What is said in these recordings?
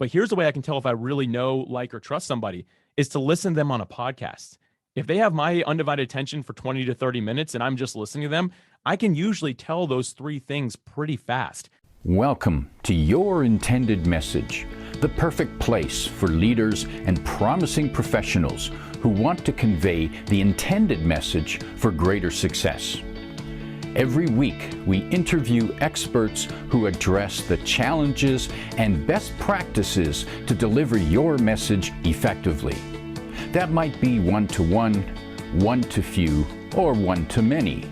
But here's the way I can tell if I really know, like, or trust somebody is to listen to them on a podcast. If they have my undivided attention for 20 to 30 minutes and I'm just listening to them, I can usually tell those three things pretty fast. Welcome to Your Intended Message, the perfect place for leaders and promising professionals who want to convey the intended message for greater success. Every week, we interview experts who address the challenges and best practices to deliver your message effectively. That might be one-to-one, one-to-few, or one-to-many.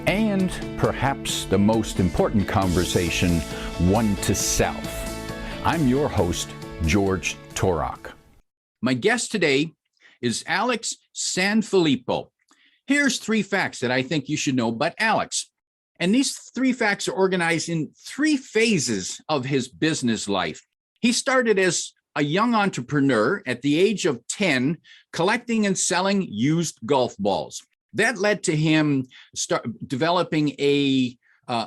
And perhaps the most important conversation, one-to-self. I'm your host, George Torok. My guest today is Alex Sanfilippo. Here's 3 facts that I think you should know about Alex. And these 3 facts are organized in 3 phases of his business life. He started as a young entrepreneur at the age of 10, collecting and selling used golf balls. That led to him developing a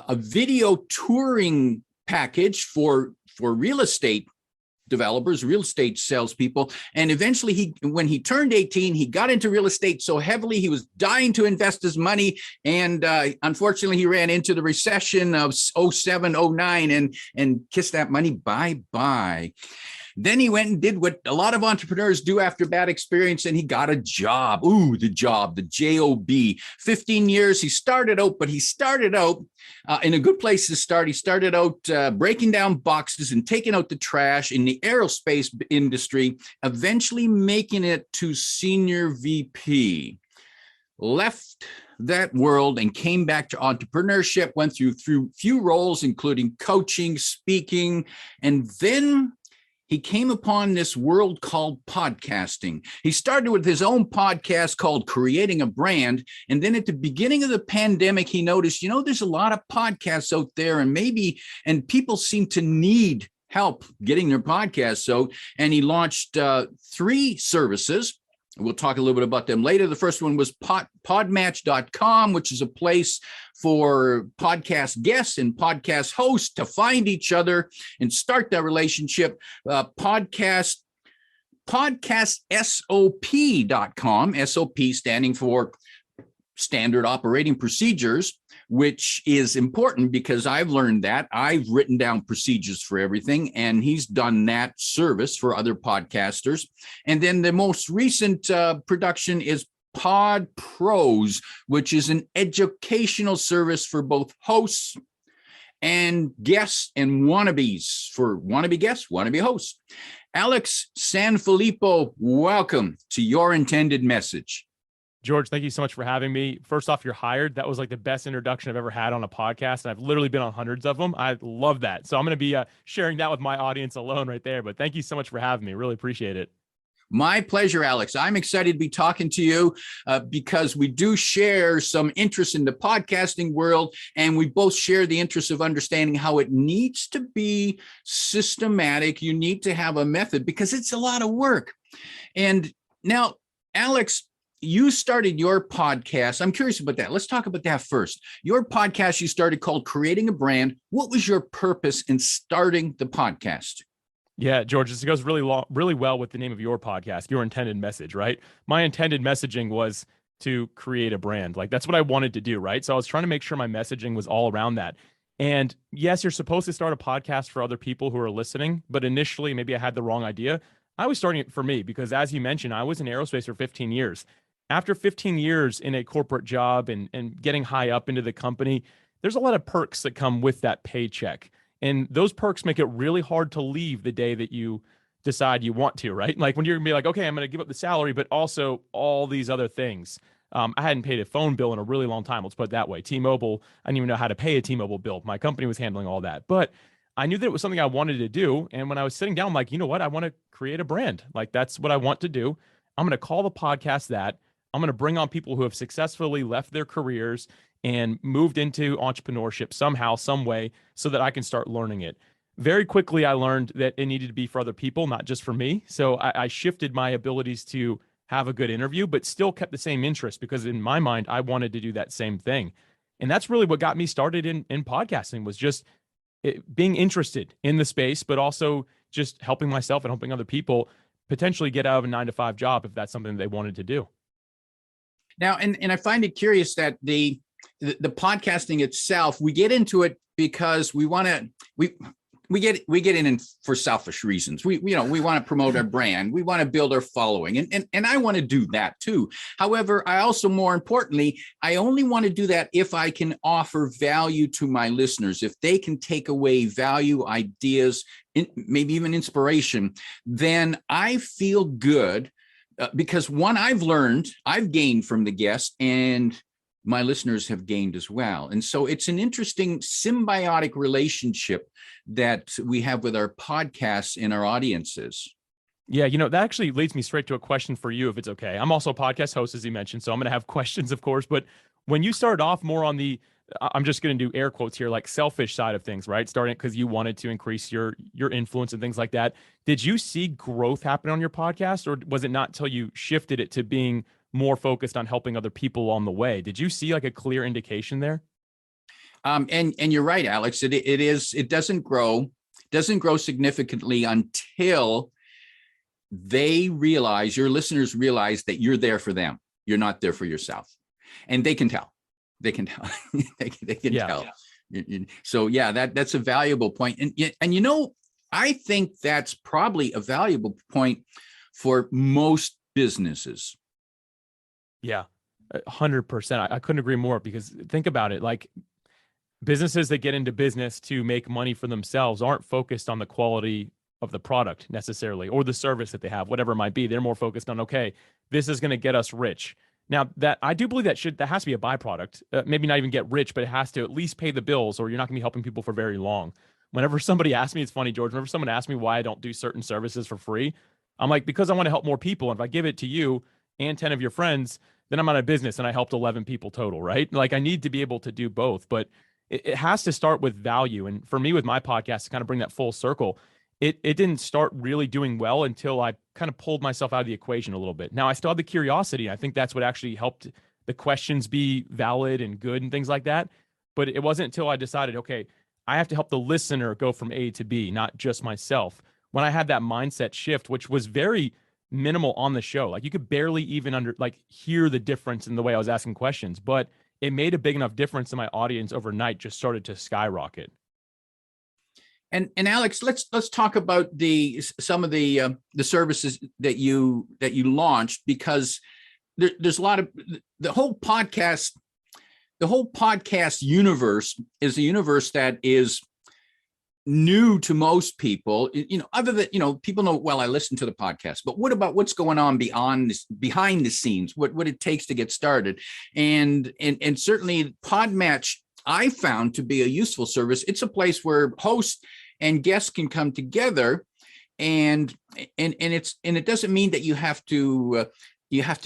video touring package for real estate developers, real estate salespeople. And eventually, when he turned 18, he got into real estate so heavily, he was dying to invest his money. And unfortunately, he ran into the recession of 07, 09 and kissed that money bye-bye. Then he went and did what a lot of entrepreneurs do after bad experience, and he got a job. Ooh, the job, the J-O-B. 15 years, he started out in a good place to start. He started out breaking down boxes and taking out the trash in the aerospace industry, eventually making it to senior VP. Left that world and came back to entrepreneurship, went through few roles, including coaching, speaking, and then he came upon this world called podcasting. He started with his own podcast called Creating a Brand. And then at the beginning of the pandemic, he noticed, there's a lot of podcasts out there and people seem to need help getting their podcasts out. And he launched 3 services. We'll talk a little bit about them later. The first one was podmatch.com, which is a place for podcast guests and podcast hosts to find each other and start that relationship. Podcastsop.com, SOP standing for Standard Operating Procedures, which is important because I've learned that. I've written down procedures for everything, and he's done that service for other podcasters. And then the most recent production is Pod Pros, which is an educational service for both hosts and guests and wannabes, for wannabe guests, wannabe hosts. Alex Sanfilippo, welcome to Your Intended Message. George, thank you so much for having me. First off, you're hired. That was like the best introduction I've ever had on a podcast. And I've literally been on hundreds of them. I love that. So I'm going to be sharing that with my audience alone right there. But thank you so much for having me. Really appreciate it. My pleasure, Alex. I'm excited to be talking to you because we do share some interest in the podcasting world, and we both share the interest of understanding how it needs to be systematic. You need to have a method because it's a lot of work. And now, Alex, you started your podcast. I'm curious about that. Let's talk about that first. Your podcast you started called Creating a Brand. What was your purpose in starting the podcast? Yeah, George, this goes really well with the name of your podcast, Your Intended Message, right? My intended messaging was to create a brand. Like, that's what I wanted to do, right? So I was trying to make sure my messaging was all around that. And yes, you're supposed to start a podcast for other people who are listening, but initially maybe I had the wrong idea. I was starting it for me because, as you mentioned, I was in aerospace for 15 years. After 15 years in a corporate job and getting high up into the company, there's a lot of perks that come with that paycheck. And those perks make it really hard to leave the day that you decide you want to, right? Like when you're gonna be like, okay, I'm going to give up the salary, but also all these other things. I hadn't paid a phone bill in a really long time. Let's put it that way. T-Mobile, I didn't even know how to pay a T-Mobile bill. My company was handling all that. But I knew that it was something I wanted to do. And when I was sitting down, I'm like, you know what? I want to create a brand. Like, that's what I want to do. I'm going to call the podcast that. I'm going to bring on people who have successfully left their careers and moved into entrepreneurship somehow, some way, so that I can start learning it. Very quickly, I learned that it needed to be for other people, not just for me. So I shifted my abilities to have a good interview, but still kept the same interest because in my mind, I wanted to do that same thing. And that's really what got me started in podcasting, was just being interested in the space, but also just helping myself and helping other people potentially get out of a 9-to-5 job if that's something they wanted to do. Now, and I find it curious that the podcasting itself, we get into it because we want to, we get in for selfish reasons. We want to promote our brand. We want to build our following. And I want to do that too. However, I also, more importantly, I only want to do that if I can offer value to my listeners. If they can take away value, ideas, maybe even inspiration, then I feel good because one, I've gained from the guest, and my listeners have gained as well. And so it's an interesting symbiotic relationship that we have with our podcasts and our audiences. Yeah, that actually leads me straight to a question for you, if it's okay. I'm also a podcast host, as you mentioned, so I'm going to have questions, of course. But when you started off more on the, I'm just going to do air quotes here, like selfish side of things, right? Starting because you wanted to increase your influence and things like that. Did you see growth happen on your podcast, or was it not until you shifted it to being more focused on helping other people on the way? Did you see like a clear indication there? And you're right, Alex. It doesn't grow significantly until they realize, your listeners realize, that you're there for them. You're not there for yourself, and they can tell. They can tell. they can tell. So yeah, that's a valuable point. And I think that's probably a valuable point for most businesses. Yeah, 100%. I couldn't agree more, because think about it. Like, businesses that get into business to make money for themselves aren't focused on the quality of the product necessarily, or the service that they have, whatever it might be. They're more focused on, okay, this is going to get us rich. Now, that I do believe that has to be a byproduct. Maybe not even get rich, but it has to at least pay the bills, or you're not going to be helping people for very long. Whenever somebody asks me, it's funny, George, whenever someone asks me why I don't do certain services for free, I'm like, because I want to help more people. And if I give it to you and 10 of your friends, then I'm out of business and I helped 11 people total, right? Like, I need to be able to do both, but it has to start with value. And for me, with my podcast, to kind of bring that full circle, it didn't start really doing well until I kind of pulled myself out of the equation a little bit. Now, I still have the curiosity. I think that's what actually helped the questions be valid and good and things like that. But it wasn't until I decided, okay, I have to help the listener go from A to B, not just myself. When I had that mindset shift, which was very minimal on the show, like you could barely even hear the difference in the way I was asking questions, but it made a big enough difference in my audience overnight, just started to skyrocket. And Alex, let's talk about some of the services that you launched, because there's a lot of the whole podcast universe is a universe that is new to most people. Other than, people know, well, I listen to the podcast, but what about what's going on behind the scenes, what it takes to get started? And certainly Podmatch, I found to be a useful service. It's a place where hosts and guests can come together, and it doesn't mean that you have to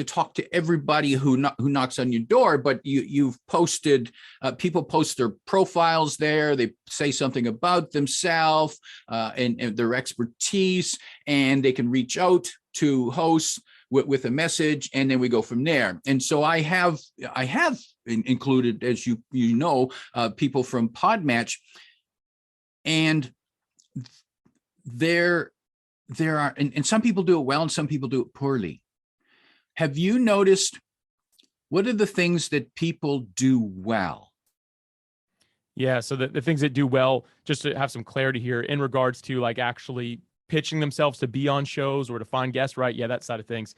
talk to everybody who knocks on your door, but you've posted, people post their profiles there. They say something about themselves and their expertise, and they can reach out to hosts with a message, and then we go from there. And so I have included, as you know, people from Podmatch, and there are, and some people do it well and some people do it poorly. Have you noticed, what are the things that people do well? Yeah, so the things that do well, just to have some clarity here in regards to like actually pitching themselves to be on shows or to find guests, right? Yeah, that side of things.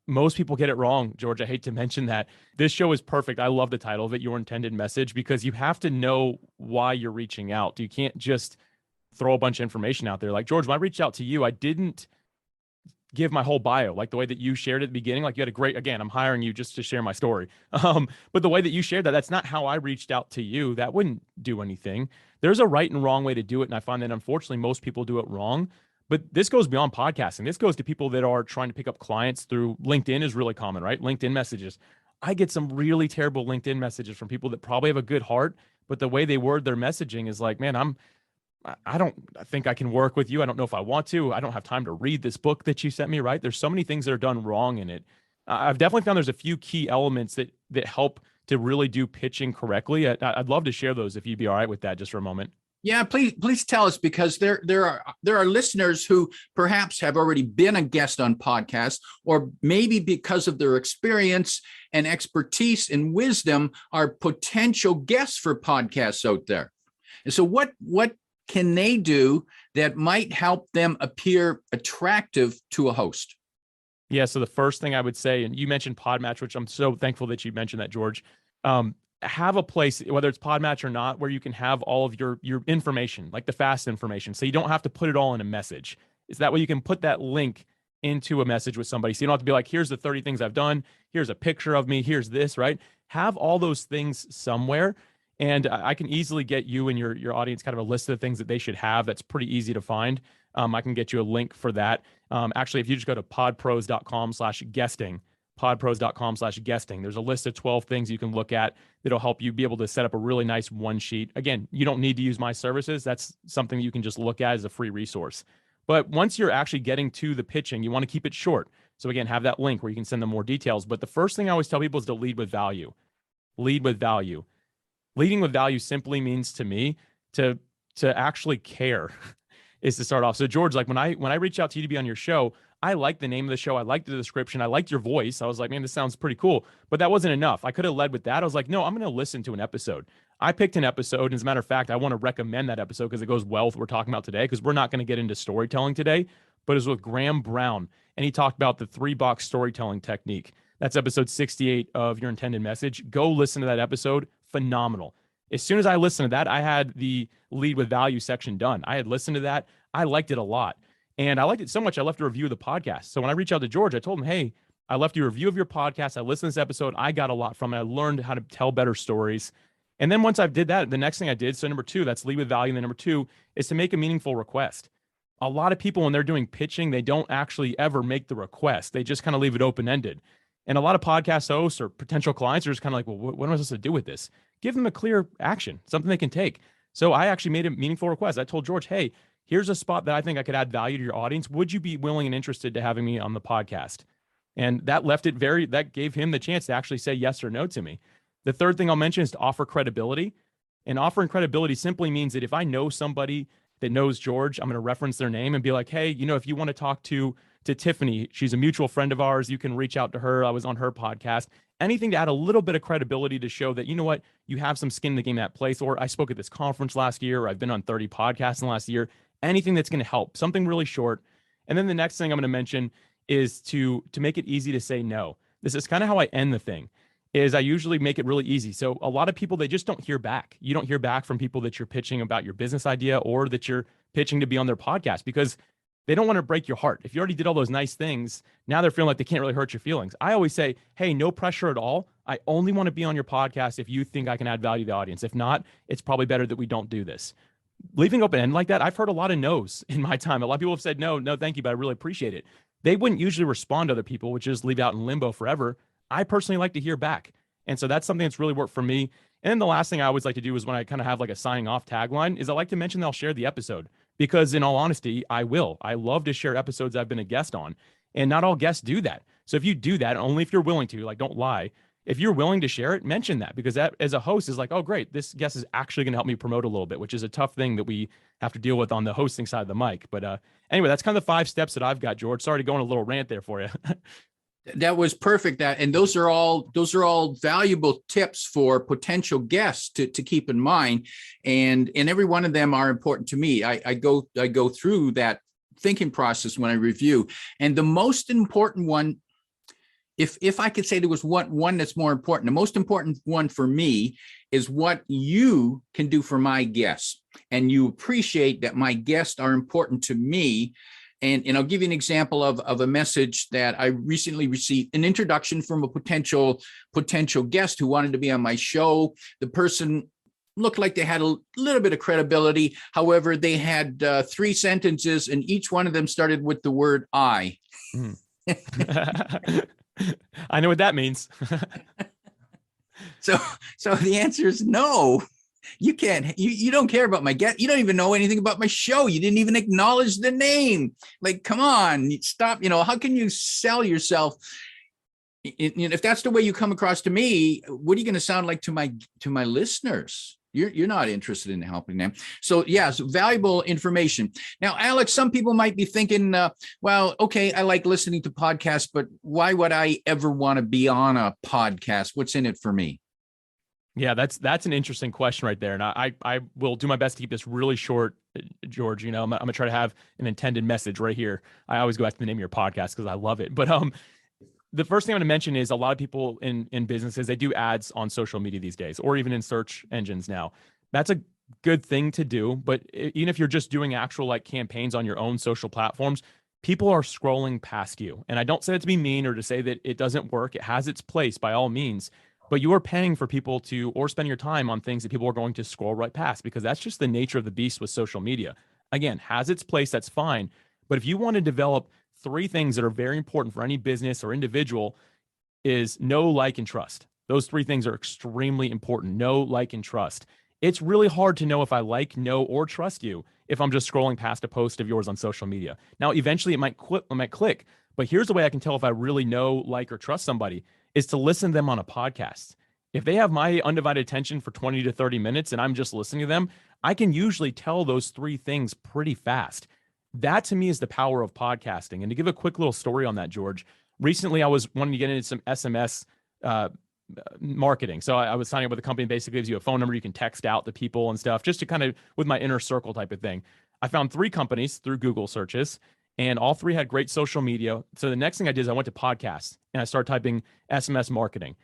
Most people get it wrong, George. I hate to mention that. This show is perfect. I love the title of it, Your Intended Message, because you have to know why you're reaching out. You can't just throw a bunch of information out there. Like, George, when I reached out to you, I didn't give my whole bio, like the way that you shared at the beginning. Like, you had a great, again, I'm hiring you just to share my story. But the way that you shared that's not how I reached out to you. That wouldn't do anything. There's a right and wrong way to do it. And I find that unfortunately, most people do it wrong. But this goes beyond podcasting. This goes to people that are trying to pick up clients through LinkedIn is really common, right? LinkedIn messages. I get some really terrible LinkedIn messages from people that probably have a good heart, but the way they word their messaging is like, man, I don't think I can work with you. I don't know if I want to. I don't have time to read this book that you sent me, right? There's so many things that are done wrong in it. I've definitely found there's a few key elements that help to really do pitching correctly. I'd love to share those if you'd be all right with that just for a moment. Yeah, please tell us, because there are listeners who perhaps have already been a guest on podcasts, or maybe because of their experience and expertise and wisdom are potential guests for podcasts out there. And so what can they do that might help them appear attractive to a host? Yeah. So the first thing I would say, and you mentioned Podmatch, which I'm so thankful that you mentioned that, George. Have a place, whether it's Podmatch or not, where you can have all of your information, like the fast information. So you don't have to put it all in a message. Is that way you can put that link into a message with somebody. So you don't have to be like, here's the 30 things I've done. Here's a picture of me. Here's this, right? Have all those things somewhere. And I can easily get you and your audience kind of a list of the things that they should have. That's pretty easy to find. I can get you a link for that. Actually, if you just go to podpros.com/guesting, podpros.com/guesting, there's a list of 12 things you can look at that'll help you be able to set up a really nice one sheet. Again, you don't need to use my services. That's something that you can just look at as a free resource. But once you're actually getting to the pitching, you want to keep it short. So again, have that link where you can send them more details. But the first thing I always tell people is to lead with value. Lead with value. Leading with value simply means to me to actually care is to start off. So George, like when I reached out to you to be on your show, I liked the name of the show. I liked the description. I liked your voice. I was like, man, this sounds pretty cool. But that wasn't enough. I could have led with that. I was like, no, I'm going to listen to an episode. I picked an episode. And as a matter of fact, I want to recommend that episode because it goes well with what we're talking about today, because we're not going to get into storytelling today, but it was with Graham Brown. And he talked about the 3-box storytelling technique. That's episode 68 of Your Intended Message. Go listen to that episode. Phenomenal. As soon as I listened to that, I had the lead with value section done. I had listened to that. I liked it a lot. And I liked it so much, I left a review of the podcast. So when I reached out to George, I told him, hey, I left you a review of your podcast. I listened to this episode. I got a lot from it. I learned how to tell better stories. And then once I did that, the next thing I did, so number 2, that's lead with value. And then number 2 is to make a meaningful request. A lot of people, when they're doing pitching, they don't actually ever make the request. They just kind of leave it open-ended. And a lot of podcast hosts or potential clients are just kind of like, well, what am I supposed to do with this? Give them a clear action, something they can take. So I actually made a meaningful request. I told George, hey, here's a spot that I think I could add value to your audience. Would you be willing and interested to having me on the podcast? And that that gave him the chance to actually say yes or no to me. The third thing I'll mention is to offer credibility. And offering credibility simply means that if I know somebody that knows George, I'm going to reference their name and be like, hey, if you want to talk to Tiffany, she's a mutual friend of ours, you can reach out to her. I was on her podcast. Anything to add a little bit of credibility to show that, you have some skin in the game at place, or I spoke at this conference last year, or I've been on 30 podcasts in the last year. Anything that's going to help, something really short. And then the next thing I'm going to mention is to make it easy to say no. This is kind of how I end the thing, is I usually make it really easy. So a lot of people, they just don't hear back. You don't hear back from people that you're pitching about your business idea or that you're pitching to be on their podcast because they don't want to break your heart. If you already did all those nice things, now they're feeling like they can't really hurt your feelings. I always say, hey, no pressure at all. I only want to be on your podcast if you think I can add value to the audience. If not, it's probably better that we don't do this. Leaving open end like that, I've heard a lot of no's in my time. A lot of people have said, no, thank you, but I really appreciate it. They wouldn't usually respond to other people, which is leave out in limbo forever. I personally like to hear back. And so that's something that's really worked for me. And then the last thing I always like to do is when I kind of have like a signing off tagline is I like to mention that I'll share the episode, because in all honesty, I will. I love to share episodes I've been a guest on, and not all guests do that. So if you do that, only if you're willing to, like, don't lie. If you're willing to share it, mention that, because that as a host is like, oh, great, this guest is actually going to help me promote a little bit, which is a tough thing that we have to deal with on the hosting side of the mic. But anyway, that's kind of the 5 steps that I've got, George. Sorry to go on a little rant there for you. That was perfect. And those are all valuable tips for potential guests to keep in mind. And every one of them are important to me. I go through that thinking process when I review. And the most important one, if I could say there was one that's more important, the most important one for me is what you can do for my guests. And you appreciate that my guests are important to me. And I'll give you an example of a message that I recently received, an introduction from a potential guest who wanted to be on my show. The person looked like they had a little bit of credibility. However, they had 3 sentences, and each one of them started with the word I. I know what that means. So the answer is no. You can't, you don't care about my guest. You don't even know anything about my show. You didn't even acknowledge the name. Like, come on, stop. How can you sell yourself? If that's the way you come across to me, what are you going to sound like to my listeners? You're not interested in helping them. So yes, valuable information. Now, Alex, some people might be thinking, well, okay, I like listening to podcasts, but why would I ever want to be on a podcast? What's in it for me? Yeah, that's an interesting question right there. And I will do my best to keep this really short, George. You know, I'm gonna try to have an intended message right here. I always go back to the name of your podcast because I love it. But the first thing I'm going to mention is a lot of people in businesses, they do ads on social media these days, or even in search engines now. That's a good thing to do. But even if you're just doing actual like campaigns on your own social platforms, people are scrolling past you. And I don't say that to be mean or to say that it doesn't work. It has its place by all means. But you are paying for people to, or spending your time on things that people are going to scroll right past, because that's just the nature of the beast with social media. Again, has its place, that's fine. But if you want to develop three things that are very important for any business or individual, is know, like, and trust. Those three things are extremely important. Know, like, and trust. It's really hard to know if I like, know, or trust you if I'm just scrolling past a post of yours on social media. Now, eventually it might click, but here's the way I can tell if I really know, like, or trust somebody is to listen to them on a podcast. If they have my undivided attention for 20 to 30 minutes and I'm just listening to them, I can usually tell those three things pretty fast. That to me is the power of podcasting. And to give a quick little story on that, George, recently I was wanting to get into some SMS marketing. So I was signing up with a company that basically gives you a phone number you can text out to people and stuff, just to kind of with my inner circle type of thing. I found three companies through Google searches, and all three had great social media. So the next thing I did is I went to podcasts and I started typing SMS marketing.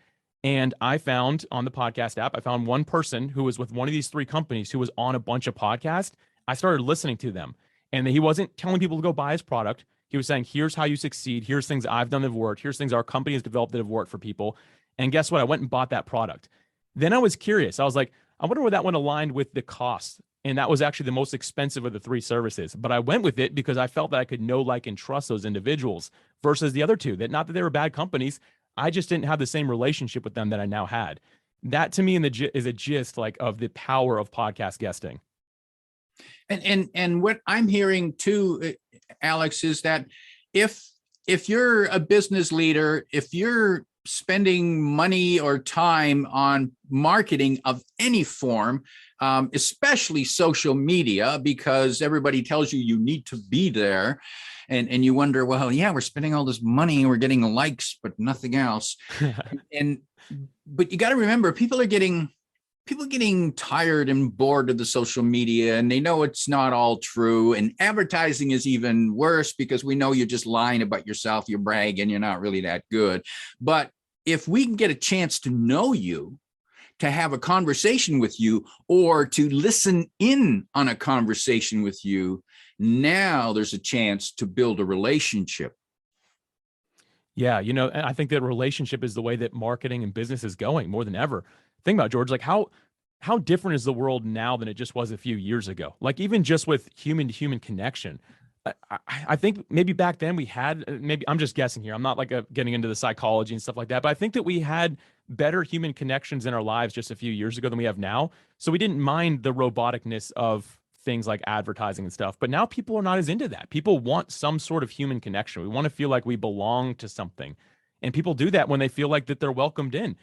And I found on the podcast app, I found one person who was with one of these three companies who was on a bunch of podcasts. I started listening to them. And he wasn't telling people to go buy his product. He was saying, here's how you succeed. Here's things I've done that have worked. Here's things our company has developed that have worked for people. And guess what? I went and bought that product. Then I was curious. I was like, I wonder where that one aligned with the cost. And that was actually the most expensive of the three services. But I went with it because I felt that I could know, like, and trust those individuals versus the other two. That not that they were bad companies. I just didn't have the same relationship with them that I now had. That to me is a gist like of the power of podcast guesting. And what I'm hearing too, Alex, is that if you're a business leader, if you're spending money or time on marketing of any form, especially social media, because everybody tells you need to be there, and you wonder, well, yeah, we're spending all this money and we're getting likes, but nothing else. But you got to remember, people are getting tired and bored of the social media, and they know it's not all true. And advertising is even worse because we know you're just lying about yourself, you're bragging, you're not really that good. But if we can get a chance to know you, to have a conversation with you, or to listen in on a conversation with you, now there's a chance to build a relationship. Yeah, you know, and I think that relationship is the way that marketing and business is going more than ever. Think about it, George, like how different is the world now than it just was a few years ago? Like even just with human to human connection. I think maybe back then we had, maybe I'm just guessing here. I'm not like getting into the psychology and stuff like that, but I think that we had better human connections in our lives just a few years ago than we have now. So we didn't mind the roboticness of things like advertising and stuff. But now people are not as into that. People want some sort of human connection. We want to feel like we belong to something. And people do that when they feel like that they're welcomed in.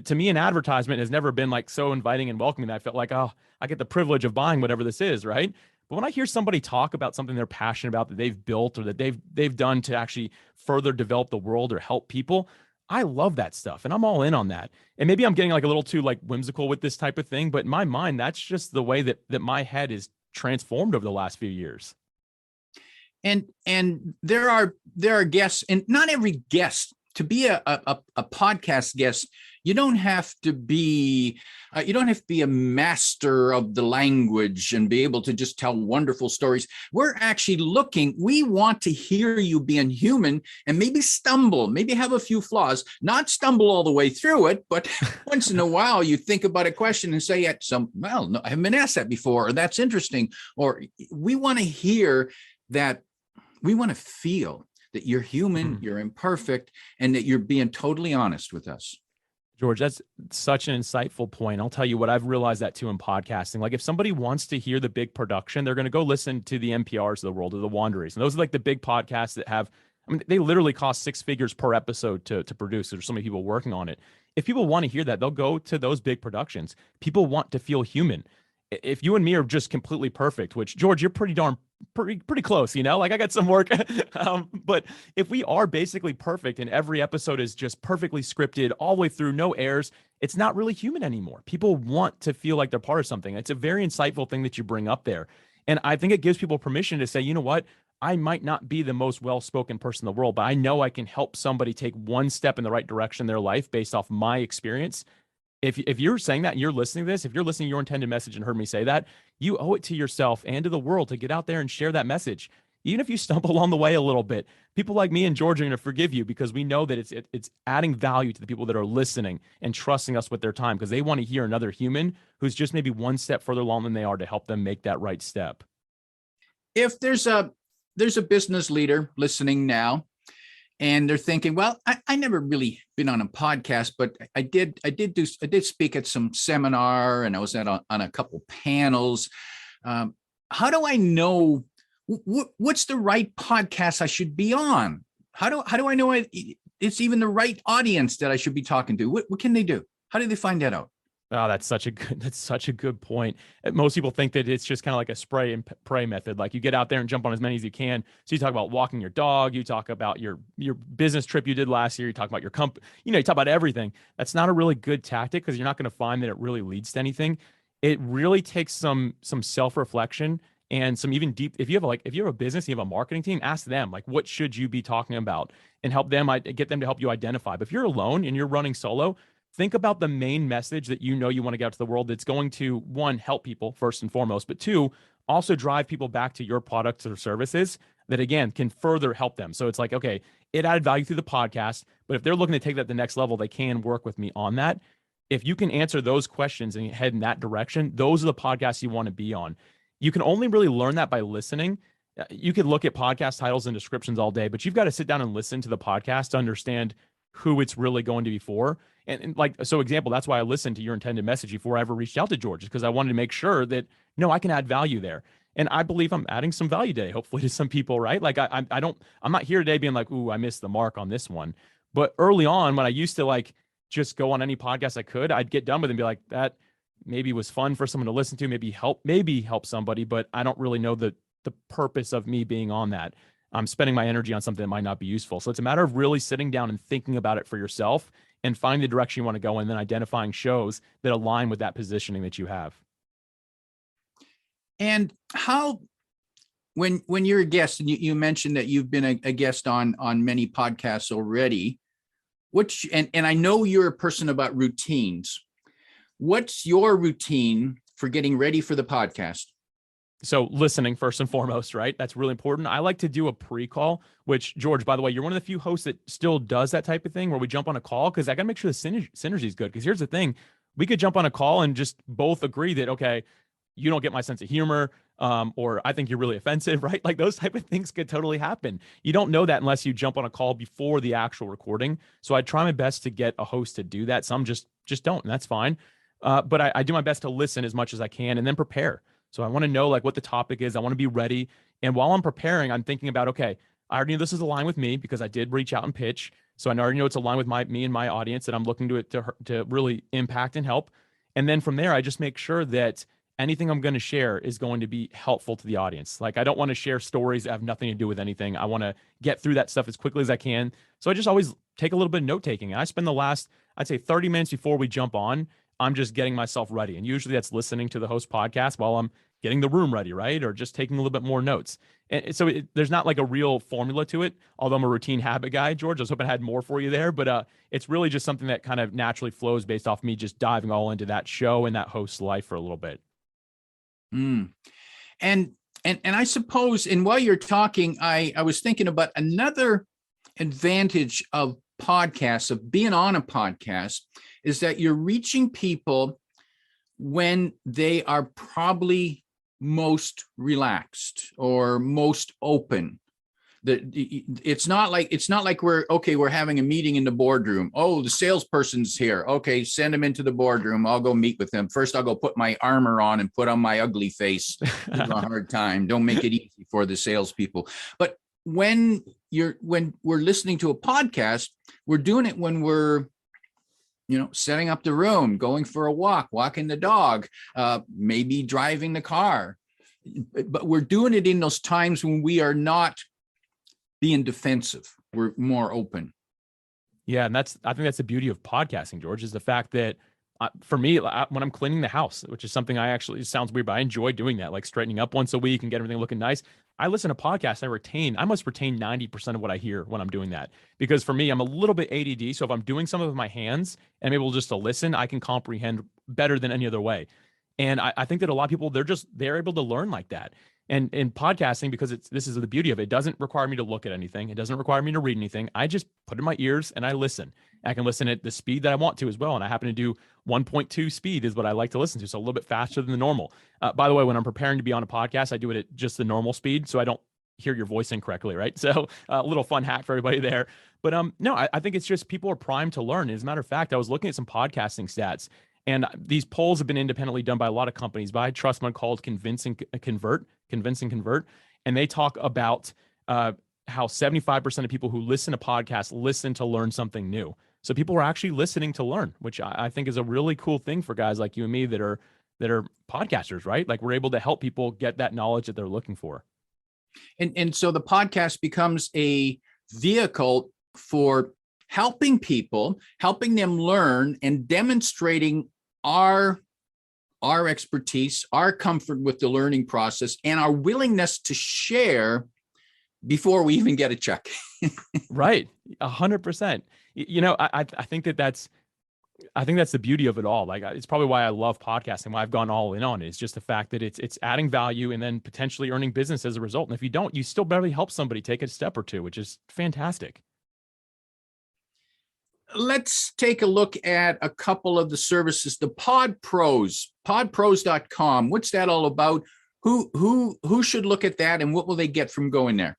To me, an advertisement has never been like so inviting and welcoming that I felt like, oh, I get the privilege of buying whatever this is, right? But when I hear somebody talk about something they're passionate about, that they've built or that they've done to actually further develop the world or help people, I love that stuff. And I'm all in on that. And maybe I'm getting like a little too like whimsical with this type of thing, but in my mind, that's just the way that my head is transformed over the last few years. And there are guests, and not every guest, to be a podcast guest, you don't have to be a master of the language and be able to just tell wonderful stories. We're actually we want to hear you being human and maybe stumble, maybe have a few flaws, not stumble all the way through it, but once in a while you think about a question and say, no, I haven't been asked that before, or that's interesting. Or we want to hear that, we want to feel that you're human, you're imperfect, and that you're being totally honest with us. George, that's such an insightful point. I'll tell you what, I've realized that too in podcasting. Like if somebody wants to hear the big production, they're going to go listen to the NPRs of the world, or the Wanderers. And those are like the big podcasts that have I mean, they literally cost six figures per episode to produce. There's so many people working on it. If people want to hear that, they'll go to those big productions. People want to feel human. If you and me are just completely perfect, which George, you're pretty close, like I got some work. But if we are basically perfect and every episode is just perfectly scripted all the way through, no errors, it's not really human anymore. People want to feel like they're part of something. It's a very insightful thing that you bring up there. And I think it gives people permission to say, you know what? I might not be the most well-spoken person in the world, but I know I can help somebody take one step in the right direction in their life based off my experience. If you're saying that and you're listening to this, if you're listening to your intended message and heard me say that, you owe it to yourself and to the world to get out there and share that message. Even if you stumble along the way a little bit, people like me and George are going to forgive you because we know that it's adding value to the people that are listening and trusting us with their time because they want to hear another human who's just maybe one step further along than they are to help them make that right step. If there's a business leader listening now, and they're thinking, well, I never really been on a podcast, but I did speak at some seminar, and I was on a couple panels. How do I know what's the right podcast I should be on? How do I know it's even the right audience that I should be talking to? What can they do? How do they find that out? Oh, that's such a good point. Most people think that it's just kind of like a spray and pray method. Like you get out there and jump on as many as you can. So you talk about walking your dog, you talk about your business trip you did last year, you talk about your company, you talk about everything. That's not a really good tactic because you're not going to find that it really leads to anything. It really takes some self-reflection and some even deep. If you have a business, you have a marketing team, ask them like, what should you be talking about, and help them get them to help you identify. But if you're alone and you're running solo, think about the main message that you want to get out to the world that's going to, one, help people first and foremost, but two, also drive people back to your products or services that, again, can further help them. So it's like, okay, it added value through the podcast, but if they're looking to take that to the next level, they can work with me on that. If you can answer those questions and head in that direction, those are the podcasts you want to be on. You can only really learn that by listening. You could look at podcast titles and descriptions all day, but you've got to sit down and listen to the podcast to understand who it's really going to be for. And like, so example, that's why I listened to your intended message before I ever reached out to George, because I wanted to make sure that, no, I can add value there. And I believe I'm adding some value today, hopefully to some people, right? Like I'm not here today being like, ooh, I missed the mark on this one. But early on, when I used to like just go on any podcast I could, I'd get done with it and be like, that maybe was fun for someone to listen to, maybe help somebody, but I don't really know the purpose of me being on that. I'm spending my energy on something that might not be useful. So it's a matter of really sitting down and thinking about it for yourself and finding the direction you want to go and then identifying shows that align with that positioning that you have. And how, when you're a guest, and you mentioned that you've been a guest on many podcasts already, and I know you're a person about routines. What's your routine for getting ready for the podcast? So listening first and foremost, right? That's really important. I like to do a pre-call, which, George, by the way, you're one of the few hosts that still does that type of thing where we jump on a call, because I got to make sure the synergy is good. Because here's the thing. We could jump on a call and just both agree that, okay, you don't get my sense of humor, or I think you're really offensive, right? Like those type of things could totally happen. You don't know that unless you jump on a call before the actual recording. So I try my best to get a host to do that. Some just don't, and that's fine. But I do my best to listen as much as I can and then prepare. So I want to know like what the topic is. I want to be ready. And while I'm preparing, I'm thinking about, okay, I already know this is aligned with me because I did reach out and pitch. So I already know it's aligned with me and my audience that I'm looking to really impact and help. And then from there, I just make sure that anything I'm going to share is going to be helpful to the audience. Like I don't want to share stories that have nothing to do with anything. I want to get through that stuff as quickly as I can. So I just always take a little bit of note taking. I spend the last, I'd say 30 minutes before we jump on, I'm just getting myself ready. And usually that's listening to the host podcast while I'm getting the room ready, right? Or just taking a little bit more notes. And so there's not like a real formula to it, although I'm a routine habit guy, George. I was hoping I had more for you there, but it's really just something that kind of naturally flows based off me just diving all into that show and that host's life for a little bit. And I suppose, and while you're talking, I was thinking about another advantage of podcasts, of being on a podcast, is that you're reaching people when they are probably most relaxed or most open. It's not like we're having a meeting in the boardroom. Oh, the salesperson's here. Okay, send him into the boardroom. I'll go meet with him. First, I'll go put my armor on and put on my ugly face. Give a hard time. Don't make it easy for the salespeople. But when when we're listening to a podcast, we're doing it when we're, setting up the room, going for a walk, walking the dog, maybe driving the car. But we're doing it in those times when we are not being defensive. We're more open. Yeah. And I think that's the beauty of podcasting, George, is the fact that for me, when I'm cleaning the house, which is something it sounds weird, but I enjoy doing that, like straightening up once a week and get everything looking nice. I listen to podcasts. I must retain 90% of what I hear when I'm doing that. Because for me, I'm a little bit ADD. So if I'm doing something with my hands and I'm able just to listen, I can comprehend better than any other way. And I think that a lot of people, they're able to learn like that. And in podcasting, because this is the beauty of it, it doesn't require me to look at anything. It doesn't require me to read anything. I just put in my ears and I listen. I can listen at the speed that I want to as well. And I happen to do 1.2 speed is what I like to listen to. So a little bit faster than the normal. By the way, when I'm preparing to be on a podcast, I do it at just the normal speed, so I don't hear your voice incorrectly, right? So a little fun hack for everybody there. But no, I think it's just people are primed to learn. As a matter of fact, I was looking at some podcasting stats, and these polls have been independently done by a lot of companies, but I trust one called Convince and Convert. And they talk about how 75% of people who listen to podcasts listen to learn something new. So people are actually listening to learn, which I think is a really cool thing for guys like you and me that are podcasters, right? Like we're able to help people get that knowledge that they're looking for. And so the podcast becomes a vehicle for helping people, helping them learn and demonstrating our expertise, our comfort with the learning process, and our willingness to share before we even get a check. Right. 100%. I think that's the beauty of it all. Like it's probably why I love podcasting, why I've gone all in on it. It's just the fact that it's adding value and then potentially earning business as a result. And if you don't, you still barely help somebody take a step or two, which is fantastic. Let's take a look at a couple of the services. The Pod Pros, podpros.com. What's that all about? Who should look at that, and what will they get from going there?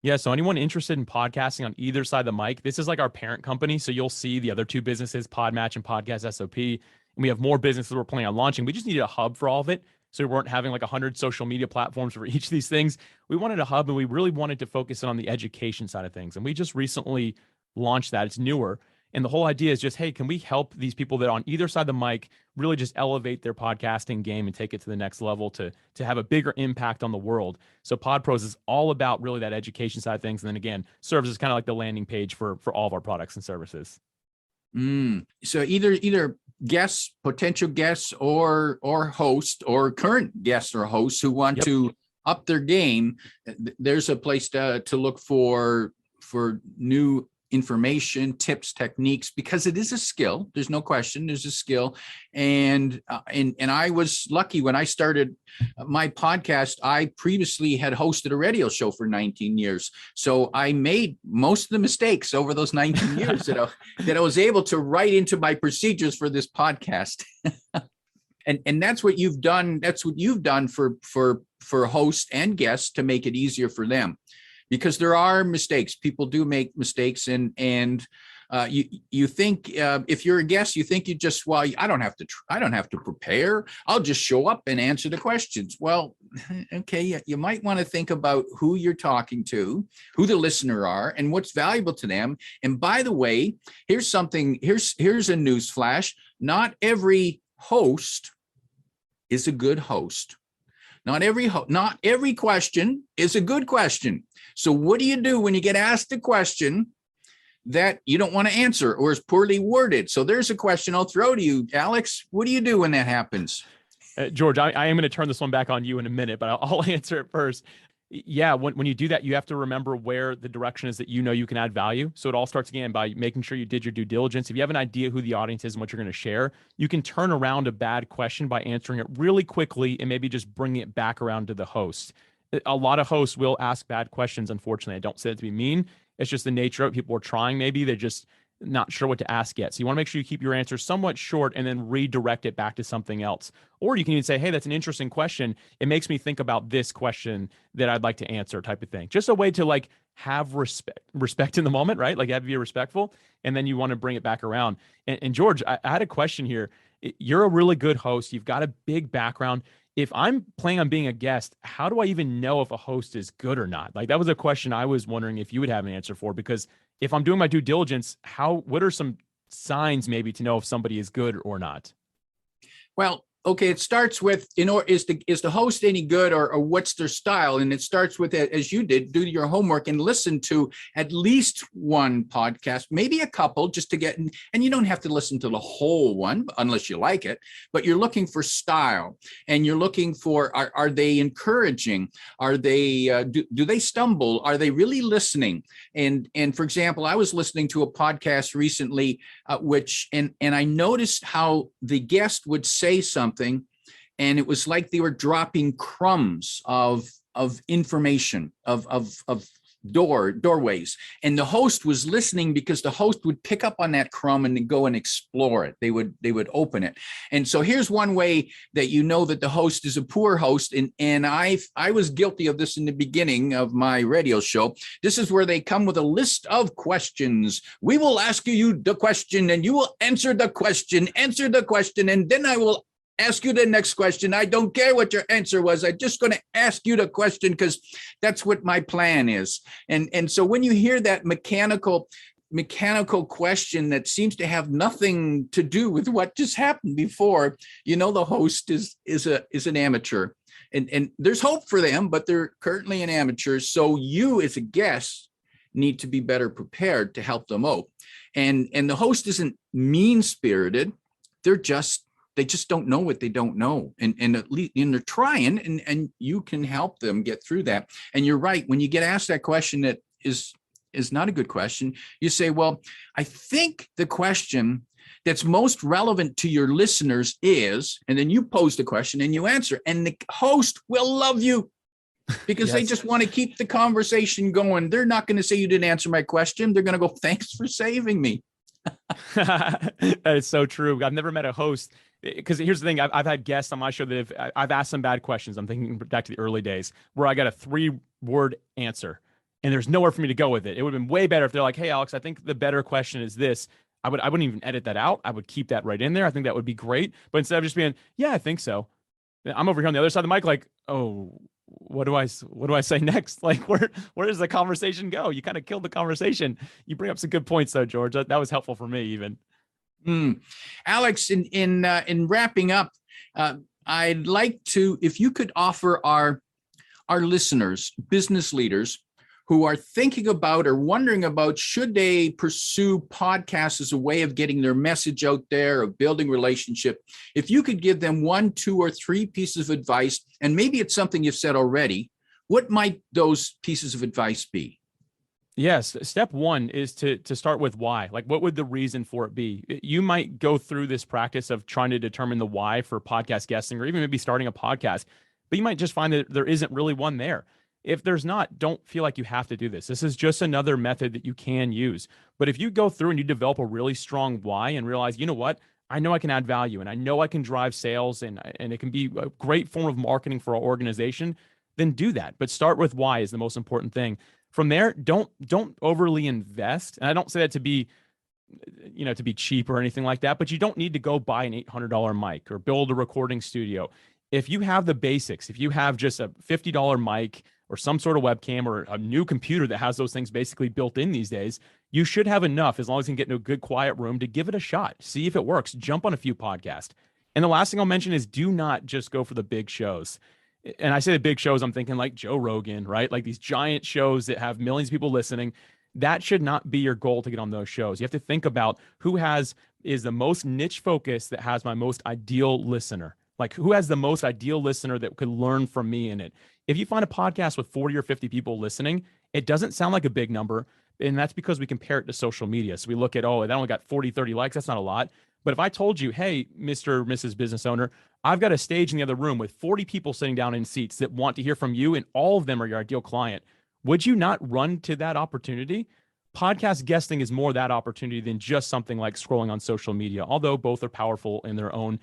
Yeah, so anyone interested in podcasting on either side of the mic, this is like our parent company. So you'll see the other two businesses, Podmatch and Podcast SOP. And we have more businesses we're planning on launching. We just needed a hub for all of it. So we weren't having like 100 social media platforms for each of these things. We wanted a hub, and we really wanted to focus on the education side of things. And we just recently launched that. It's newer. And the whole idea is just, hey, can we help these people that are on either side of the mic really just elevate their podcasting game and take it to the next level to have a bigger impact on the world? So Pod Pros is all about really that education side of things. And then again, serves as kind of like the landing page for all of our products and services. So either guests, potential guests, or host, or current guests or hosts who want to up their game, there's a place to look for new information, tips, techniques, because it is a skill. There's no question. There's a skill. And I was lucky when I started my podcast. I previously had hosted a radio show for 19 years. So I made most of the mistakes over those 19 years that I was able to write into my procedures for this podcast. And that's what you've done. That's what you've done for hosts and guests to make it easier for them. Because there are mistakes. People do make mistakes, and you think if you're a guest, you think you just, well, I don't have to prepare. I'll just show up and answer the questions. Well, okay, you might want to think about who you're talking to, who the listener are, and what's valuable to them. And by the way, here's a news flash. Not every host is a good host. Not every question is a good question. So what do you do when you get asked a question that you don't want to answer or is poorly worded? So there's a question I'll throw to you, Alex. What do you do when that happens? George, I am going to turn this one back on you in a minute, but I'll answer it first. Yeah, when you do that, you have to remember where the direction is that you can add value. So it all starts again by making sure you did your due diligence. If you have an idea who the audience is and what you're going to share, you can turn around a bad question by answering it really quickly and maybe just bring it back around to the host. A lot of hosts will ask bad questions, unfortunately. I don't say it to be mean. It's just the nature of it. People are trying maybe. They're just not sure what to ask yet. So you want to make sure you keep your answer somewhat short and then redirect it back to something else. Or you can even say, hey, that's an interesting question. It makes me think about this question that I'd like to answer, type of thing. Just a way to like have respect in the moment, right? Like have to be respectful. And then you want to bring it back around. And George, I had a question here. You're a really good host. You've got a big background. if I'm planning on being a guest, how do I even know if a host is good or not? Like that was a question I was wondering if you would have an answer for, because if I'm doing my due diligence, what are some signs maybe to know if somebody is good or not? Well, okay, it starts with, is the host any good, or what's their style? And it starts with, as you did, do your homework and listen to at least one podcast, maybe a couple, just to get, and you don't have to listen to the whole one unless you like it, but you're looking for style, and you're looking for, are they encouraging? Are they, do they stumble? Are they really listening? And for example, I was listening to a podcast recently, and I noticed how the guest would say something, and it was like they were dropping crumbs of information, of doorways, and the host was listening, because the host would pick up on that crumb and then go and explore it. They would open it. And so here's one way that you know that the host is a poor host, and I was guilty of this in the beginning of my radio show. This is where they come with a list of questions. We will ask you the question, and you will answer the question, and then I will ask you the next question. I don't care what your answer was. I'm just going to ask you the question, because that's what my plan is. And so when you hear that mechanical question that seems to have nothing to do with what just happened before, you know the host is an amateur. And there's hope for them, but they're currently an amateur. So you as a guest need to be better prepared to help them out. And the host isn't mean-spirited. They just don't know what they don't know. And at least they're trying, and you can help them get through that. And you're right. When you get asked that question that is not a good question, you say, well, I think the question that's most relevant to your listeners is, and then you pose the question and you answer, and the host will love you, because Yes. they just want to keep the conversation going. They're not going to say you didn't answer my question. They're going to go, thanks for saving me. That is so true. I've never met a host, because here's the thing. I've had guests on my show that I've asked some bad questions. I'm thinking back to the early days where I got a 3-word answer and there's nowhere for me to go with it. It would have been way better if they're like, hey, Alex, I think the better question is this. I wouldn't even edit that out. I would keep that right in there. I think that would be great. But instead of just being, yeah, I think so, I'm over here on the other side of the mic like, oh, what do I say next? Like, where does the conversation go? You kind of killed the conversation. You bring up some good points though, George. That was helpful for me even. Alex, in wrapping up, I'd like to, if you could offer our listeners, business leaders who are thinking about or wondering about, should they pursue podcasts as a way of getting their message out there, of building relationship, if you could give them 1, 2, or 3 pieces of advice, and maybe it's something you've said already, what might those pieces of advice be? Yes. Step 1 is to start with why. Like, what would the reason for it be? You might go through this practice of trying to determine the why for podcast guesting, or even maybe starting a podcast, but you might just find that there isn't really one there. If there's not, don't feel like you have to do this. This is just another method that you can use. But if you go through and you develop a really strong why and realize, you know what, I know I can add value, and I know I can drive sales, and it can be a great form of marketing for our organization, then do that. But start with why is the most important thing. From there, don't overly invest. And I don't say that to be, to be cheap or anything like that, but you don't need to go buy an $800 mic or build a recording studio. If you have the basics, if you have just a $50 mic or some sort of webcam or a new computer that has those things basically built in these days, you should have enough, as long as you can get into a good quiet room, to give it a shot. See if it works. Jump on a few podcasts. And the last thing I'll mention is, do not just go for the big shows. And I say the big shows, I'm thinking like Joe Rogan, right? Like these giant shows that have millions of people listening. That should not be your goal to get on those shows. You have to think about who is the most niche focus that has my most ideal listener. Like, who has the most ideal listener that could learn from me in it? If you find a podcast with 40 or 50 people listening, it doesn't sound like a big number. And that's because we compare it to social media. So we look at, that only got 40, 30 likes. That's not a lot. But if I told you, hey, Mr. or Mrs. Business Owner, I've got a stage in the other room with 40 people sitting down in seats that want to hear from you, and all of them are your ideal client, would you not run to that opportunity? Podcast guesting is more that opportunity than just something like scrolling on social media, although both are powerful in their own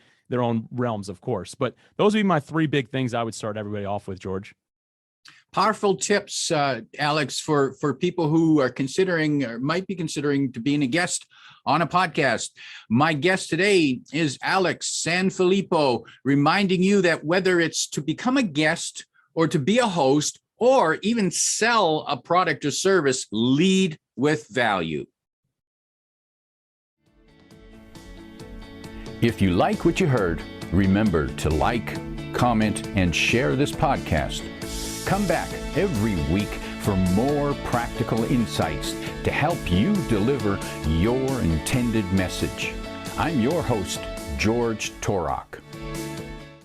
realms, of course. But those would be my 3 big things I would start everybody off with, George. Powerful tips, Alex, for people who are considering or might be considering to being a guest on a podcast. My guest today is Alex Sanfilippo, reminding you that whether it's to become a guest or to be a host or even sell a product or service, lead with value. If you like what you heard, remember to like, comment, and share this podcast. Come back every week for more practical insights to help you deliver your intended message. I'm your host, George Torok.